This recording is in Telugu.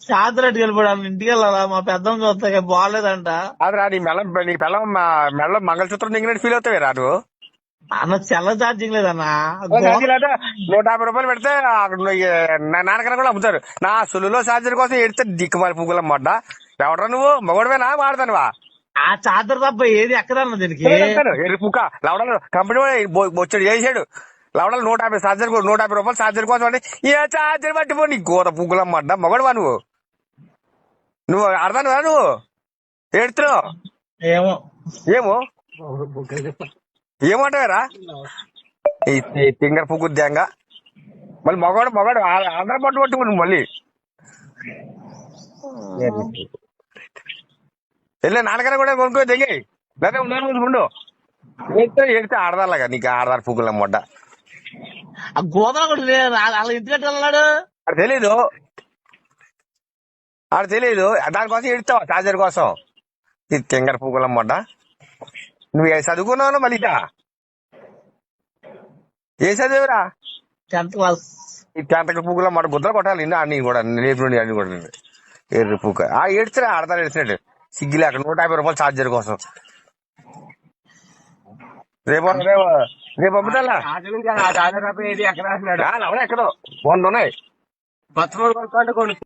శాంతిరెడ్డి వెళ్ళిపోయాడు, ఇంటికి వెళ్ళాలా? మా పెద్దమ్మ చూస్తా బాగాలేదంట. అదిరా నీ పిల్ల మెల్ల మంగళసూత్రం దిగినట్టు ఫీల్ అవుతావు రా నువ్వు. అన్న సెల్ల ఛార్జింగ్ లేదన్నా. ఛార్జీ లేదా 150 రూపాయలు పెడితే అక్కడ నాన్నకన్నా కూడా అమ్ముతారు. నా సులులో ఛార్జర్ కోసం ఎడితే దిక్కుమాలి పువ్వులమ్మాట. ఎవడరా నువ్వు? మగోడవేనా వాడతానువా? ఆ చార్జర్ తప్ప ఏది ఎక్కదన్న దీనికి. ఎరుపుక లవడలు కంపెనీ వచ్చాడు చేసాడు. లవడలు 150 ఛార్జర్ 150 రూపాయలు ఛార్జర్ కోసం అంటే ఏ ఛార్జర్ పట్టిపో నీ గోత పువ్వులమ్మాట. మగోడవా నువ్వు? నువ్వు అడదానువా? నువ్వు ఏడుతున్నావు ఏమో ఏమో ఏమంటారా ఈ తింగర పువ్వు దేంగా. మళ్ళీ మగవాడు ఆంధ్ర పట్టు పట్టుకుని మళ్ళీ వెళ్ళే నాన్నగారు కూడా కొనుక్కో దిగి లేదా ఉండు ఎడితే ఆడదాలాగా నీకు ఆడదారు పువ్వుల మొడ్డ. ఆ గోదావరి కూడా లేదు, అలా ఇంటికట్టు వెళ్ళాడు. ఆడు తెలీదు దానికోసం ఎడుతావా ఛార్జర్ కోసం? ఈ తింగర పువ్వుల మొడ్డ. నువ్వు చదువుకున్నావు మళ్ళీ ఏ చదివేరా? 10th class. ఈ 10th పువ్వుల మాట గుద్దలు కొట్టాలి అన్ని కూడా రేపు నుండి అన్ని కూడా ఎర్రి పువ్వు ఏడ్చిరా ఆడతారు ఏడ్చినట్టు సిగ్గు లేక 150 రూపాయలు ఛార్జర్ కోసం. రేపు అమ్ముతా ఎక్కడో 100 ఉన్నాయి. కొత్త